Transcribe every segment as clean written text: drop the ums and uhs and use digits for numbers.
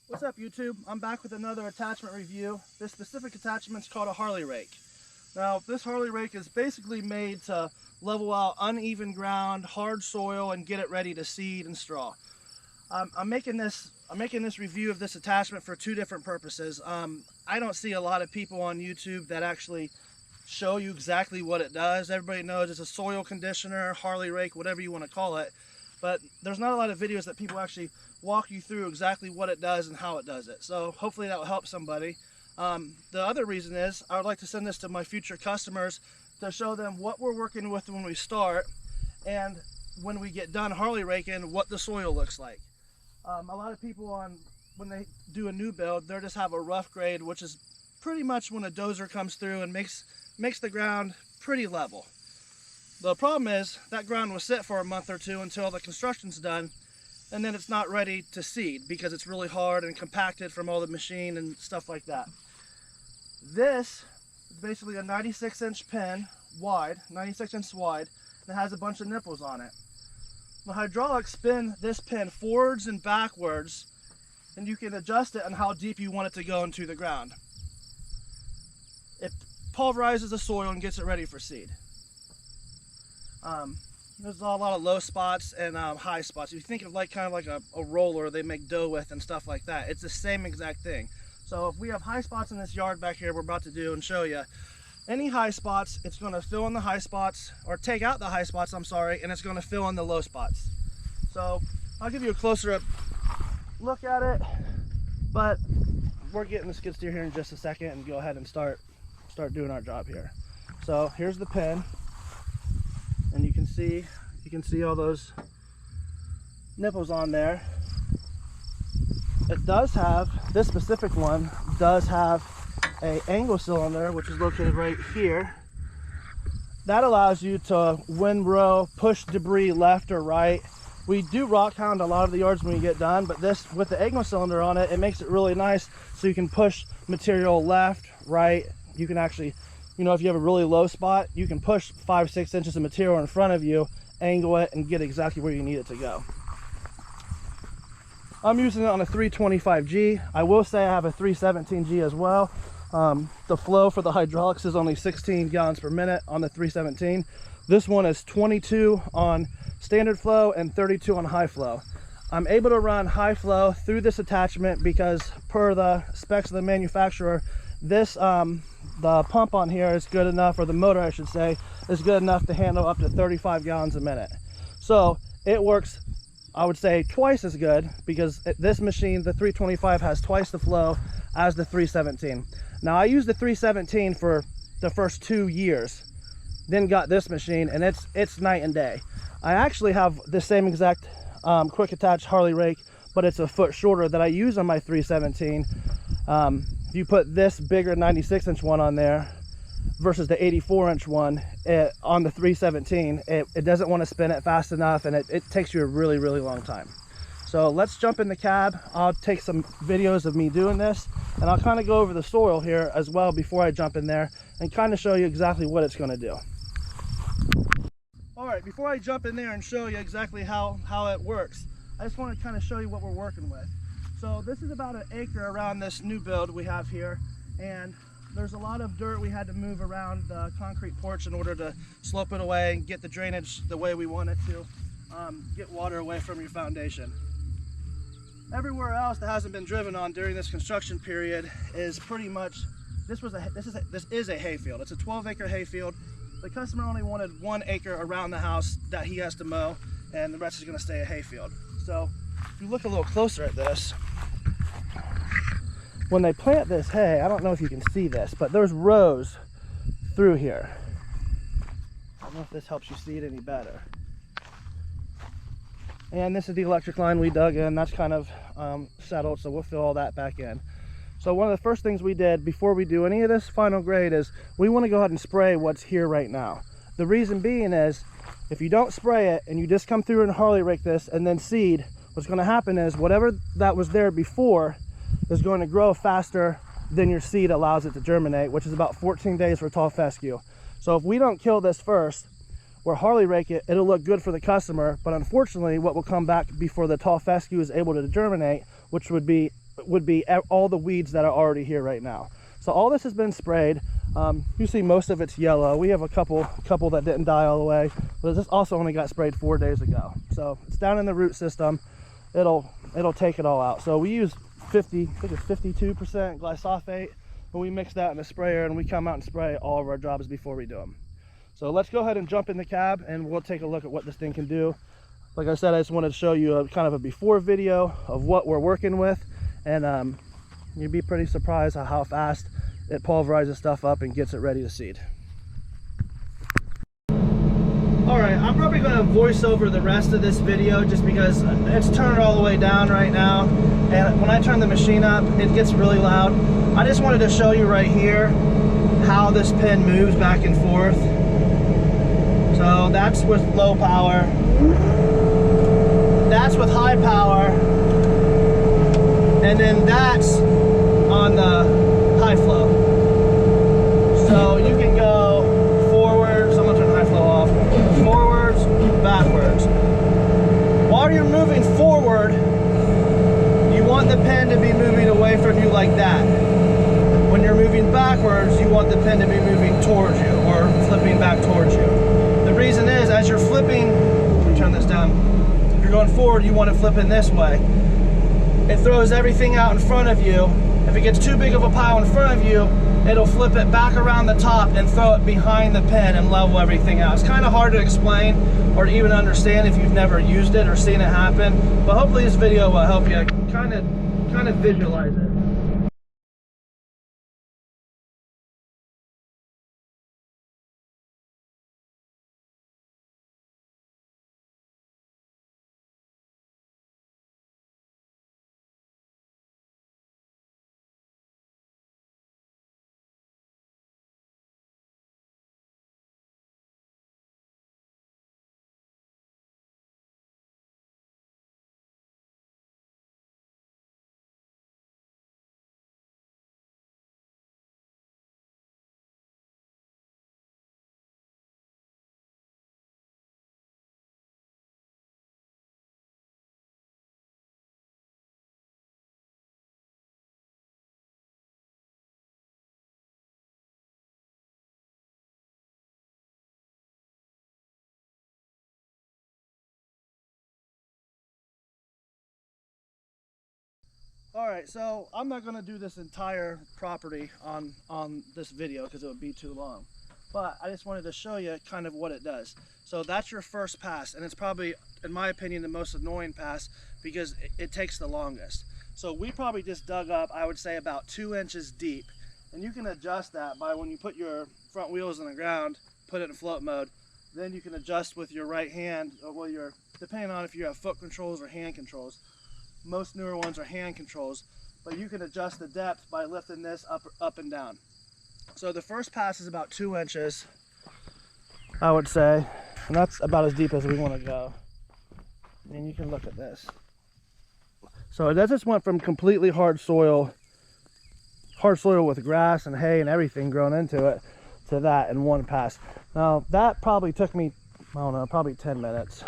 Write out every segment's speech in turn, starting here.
What's up, YouTube? I'm back with another attachment review. This specific attachment is called a Harley rake. Now, this Harley rake is basically made to level out uneven ground, hard soil, and get it ready to seed and straw. I'm making this review of this attachment for two different purposes. I don't see a lot of people on YouTube that actually show you exactly what it does. Everybody knows it's a soil conditioner, Harley rake, whatever you want to call it. But there's not a lot of videos that people actually walk you through exactly what it does and how it does it. So hopefully that will help somebody. The other reason is I would like to send this to my future customers to show them what we're working with when we start, and when we get done Harley raking, what the soil looks like. A lot of people, when they do a new build, they just have a rough grade, which is pretty much when a dozer comes through and makes the ground pretty level. The problem is that ground will sit for a month or two until the construction's done, and then it's not ready to seed because it's really hard and compacted from all the machine and stuff like that. This is basically a 96-inch pin wide, 96 inch wide, that has a bunch of nipples on it. The hydraulics spin this pin forwards and backwards, and you can adjust it on how deep you want it to go into the ground. It pulverizes the soil and gets it ready for seed. There's a lot of low spots and high spots. If you think of kind of like a roller they make dough with and stuff like that, it's the same exact thing. So if we have high spots in this yard back here we're about to do and show you, any high spots, it's going to fill in the high spots, or take out the high spots, I'm sorry, and it's going to fill in the low spots. So I'll give you a closer up look at it, but we're getting the skid steer here in just a second and go ahead and start doing our job here. So here's the pin, and you can see all those nipples on there. It does have, this specific one does have a angle cylinder, which is located right here. That allows you to windrow, push debris left or right. We do rock hound a lot of the yards when we get done, but this, with the angle cylinder on it, it makes it really nice so you can push material left, right. You can actually, if you have a really low spot, you can push 5-6 inches of material in front of you, angle it, and get exactly where you need it to go. I'm using it on a 325G. I will say I have a 317G as well. The flow for the hydraulics is only 16 gallons per minute on the 317. This one is 22 on standard flow and 32 on high flow. I'm able to run high flow through this attachment because per the specs of the manufacturer, this the pump on here is good enough, or the motor I should say, is good enough to handle up to 35 gallons a minute. So it works, I would say, twice as good, because this machine, the 325, has twice the flow as the 317. Now I used the 317 for the first 2 years, then got this machine, and it's night and day. I actually have the same exact quick attach Harley rake, but it's a foot shorter, that I use on my 317. If you put this bigger 96-inch one on there versus the 84-inch one on the 317, it doesn't want to spin it fast enough, and it takes you a really, really long time. So let's jump in the cab. I'll take some videos of me doing this, and I'll kind of go over the soil here as well before I jump in there and kind of show you exactly what it's going to do. All right, before I jump in there and show you exactly how it works, I just want to kind of show you what we're working with. So this is about an acre around this new build we have here, and there's a lot of dirt we had to move around the concrete porch in order to slope it away and get the drainage the way we want it to, get water away from your foundation. Everywhere else that hasn't been driven on during this construction period is pretty much, this is a hayfield. It's a 12-acre hayfield. The customer only wanted 1 acre around the house that he has to mow, and the rest is going to stay a hayfield. So if you look a little closer at this, when they plant this hay, I don't know if you can see this, but there's rows through here. I don't know if this helps you see it any better. And this is the electric line we dug in. That's kind of settled, so we'll fill all that back in. So one of the first things we did before we do any of this final grade is we want to go ahead and spray what's here right now. The reason being is, if you don't spray it and you just come through and Harley rake this and then seed, what's going to happen is whatever that was there before is going to grow faster than your seed allows it to germinate, which is about 14 days for tall fescue. So if we don't kill this first, or Harley rake it, it'll look good for the customer, but unfortunately what will come back before the tall fescue is able to germinate, which would be would be all the weeds that are already here right now. So all this has been sprayed. You see most of it's yellow. We have a couple that didn't die all the way, but this also only got sprayed 4 days ago. So it's down in the root system. It'll take it all out. So we use 52% glyphosate, and we mix that in the sprayer, and we come out and spray all of our jobs before we do them. So let's go ahead and jump in the cab, and we'll take a look at what this thing can do. Like I said, I just wanted to show you a kind of a before video of what we're working with, and you'd be pretty surprised at how fast it pulverizes stuff up and gets it ready to seed. Alright, I'm probably going to voice over the rest of this video just because it's turned all the way down right now, and when I turn the machine up it gets really loud. I just wanted to show you right here how this pin moves back and forth. So that's with low power, that's with high power, and then that's on the high flow. So you can go forwards, I'm gonna turn high flow off, forwards, backwards. While you're moving forward, you want the pin to be moving away from you like that. When you're moving backwards, you want the pin to be moving towards you or flipping back towards you. The reason is, as you're flipping, let me turn this down, if you're going forward, you want to flip in this way. It throws everything out in front of you. If it gets too big of a pile in front of you, it'll flip it back around the top and throw it behind the pin and level everything out. It's kind of hard to explain or to even understand if you've never used it or seen it happen, but hopefully this video will help you kind of visualize it. Alright, so I'm not going to do this entire property on this video because it would be too long. But I just wanted to show you kind of what it does. So that's your first pass, and it's probably, in my opinion, the most annoying pass because it takes the longest. So we probably just dug up, I would say, about 2 inches deep. And you can adjust that by when you put your front wheels in the ground, put it in float mode, then you can adjust with your right hand, or well, depending on if you have foot controls or hand controls. Most newer ones are hand controls, but you can adjust the depth by lifting this up and down. So the first pass is about 2 inches, I would say, and that's about as deep as we want to go. And you can look at this. So that just went from completely hard soil with grass and hay and everything grown into it, to that in one pass. Now that probably took me, I don't know, probably 10 minutes.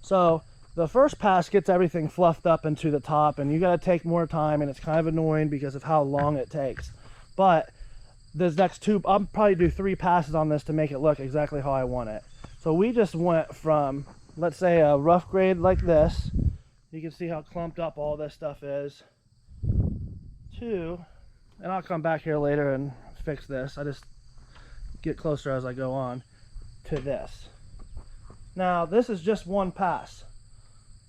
So the first pass gets everything fluffed up into the top, and you got to take more time, and it's kind of annoying because of how long it takes. But this next two, I'll probably do 3 passes on this to make it look exactly how I want it. So we just went from, let's say, a rough grade like this. You can see how clumped up all this stuff is. To, and I'll come back here later and fix this. I just get closer as I go on to this. Now this is just one pass.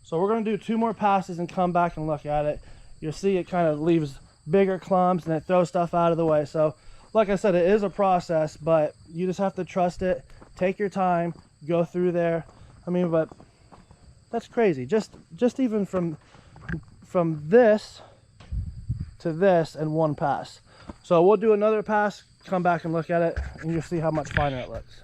So we're going to do 2 more passes and come back and look at it. You'll see it kind of leaves bigger clumps and it throws stuff out of the way. So like I said, it is a process, but you just have to trust it. Take your time, go through there. I mean, but that's crazy. Just even from this to this in one pass. So we'll do another pass, come back and look at it, and you'll see how much finer it looks.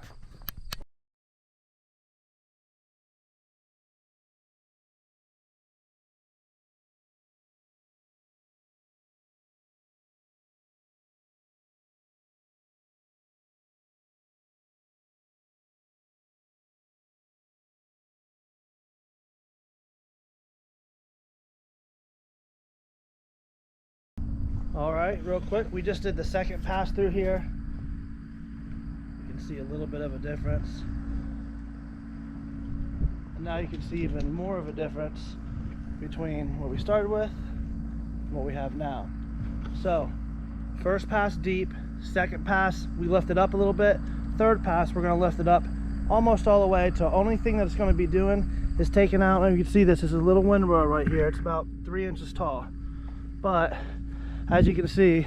All right, real quick, we just did the second pass through here. You can see a little bit of a difference. And now you can see even more of a difference between what we started with and what we have now. So, first pass deep, second pass we lift it up a little bit, third pass we're going to lift it up almost all the way to only thing that it's going to be doing is taking out, and you can see this is a little windrow right here. It's about 3 inches tall. But as you can see,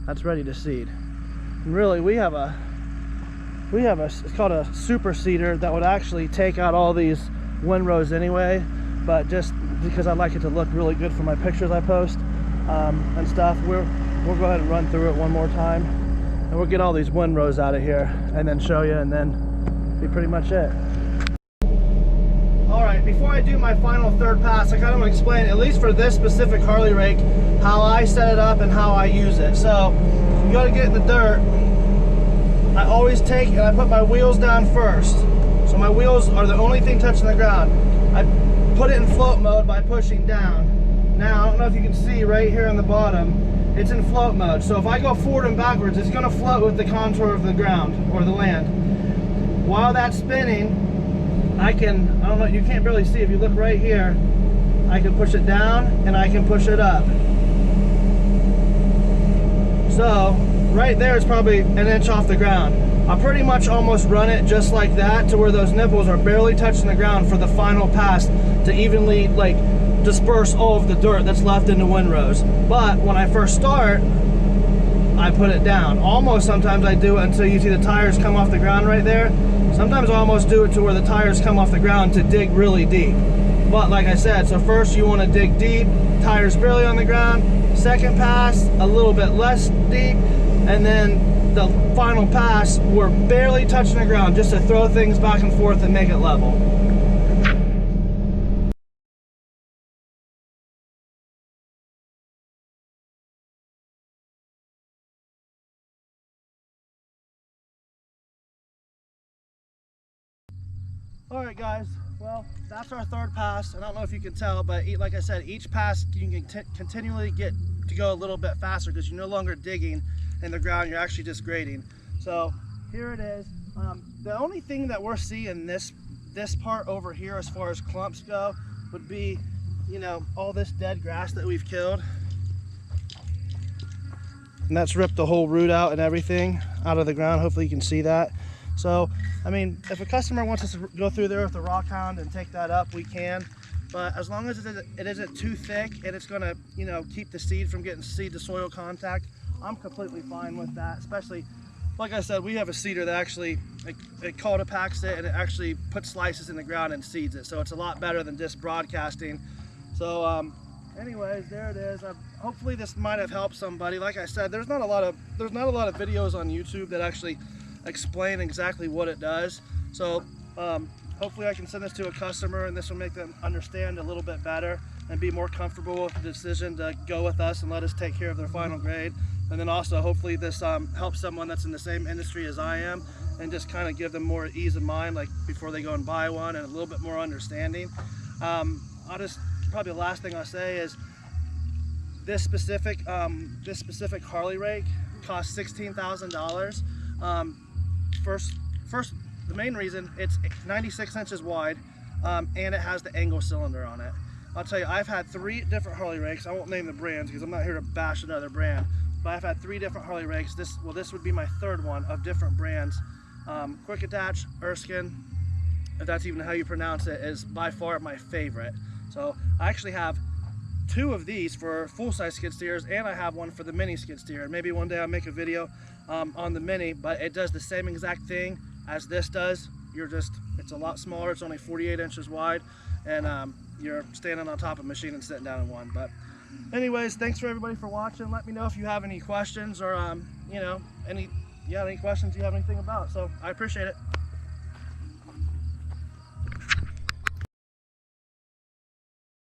that's ready to seed. And really, we have a it's called a super seeder that would actually take out all these windrows anyway, but just because I like it to look really good for my pictures I post and stuff, we'll go ahead and run through it one more time, and we'll get all these windrows out of here and then show you, and then be pretty much it. Alright, before I do my final third pass, I kind of want to explain, at least for this specific Harley rake, how I set it up and how I use it. So, you got to get in the dirt. I always take and I put my wheels down first. So my wheels are the only thing touching the ground. I put it in float mode by pushing down. Now, I don't know if you can see right here on the bottom, it's in float mode. So if I go forward and backwards, it's going to float with the contour of the ground or the land. While that's spinning, I don't know, you can't barely see if you look right here, I can push it down and I can push it up. So, right there is probably an inch off the ground. I'll pretty much almost run it just like that to where those nipples are barely touching the ground for the final pass to evenly like disperse all of the dirt that's left in the windrows. But when I first start, I put it down. Almost sometimes I do it until you see the tires come off the ground right there. Sometimes I almost do it to where the tires come off the ground to dig really deep. But like I said, so first you want to dig deep, tires barely on the ground. Second pass, a little bit less deep. And then the final pass, we're barely touching the ground just to throw things back and forth and make it level. Alright guys, well, that's our third pass, and I don't know if you can tell, but like I said, each pass you can continually get to go a little bit faster because you're no longer digging in the ground, you're actually just grading. So here it is. The only thing that we're seeing this part over here as far as clumps go would be, you know, all this dead grass that we've killed. And that's ripped the whole root out and everything out of the ground. Hopefully you can see that. So, I mean, if a customer wants us to go through there with the rock hound and take that up, we can. But as long as it isn't too thick and it's going to, you know, keep the seed from getting seed to soil contact, I'm completely fine with that. Especially, like I said, we have a seeder that actually, it cultipacks it and it actually puts slices in the ground and seeds it. So it's a lot better than just broadcasting. So, anyways, there it is. Hopefully this might have helped somebody. Like I said, there's not a lot of videos on YouTube that actually explain exactly what it does. So hopefully I can send this to a customer and this will make them understand a little bit better and be more comfortable with the decision to go with us and let us take care of their final grade. And then also hopefully this helps someone that's in the same industry as I am and just kind of give them more ease of mind, like before they go and buy one, and a little bit more understanding. Probably the last thing I'll say is this specific Harley rake costs $16,000. First, the main reason, it's 96 inches wide, and it has the angle cylinder on it. I'll tell you, I've had 3 different Harley rakes. I won't name the brands because I'm not here to bash another brand, but I've had 3 different Harley rakes. This would be my 3rd one of different brands. Quick Attach, Erskine, if that's even how you pronounce it, is by far my favorite. So I actually have 2 of these for full-size skid steers, and I have one for the mini skid steer. And maybe one day I'll make a video on the mini, but it does the same exact thing as this does. It's a lot smaller. It's only 48 inches wide, and you're standing on top of a machine and sitting down in one. But anyways, thanks for everybody for watching. Let me know if you have any questions or you know, any questions you have anything about. So I appreciate it.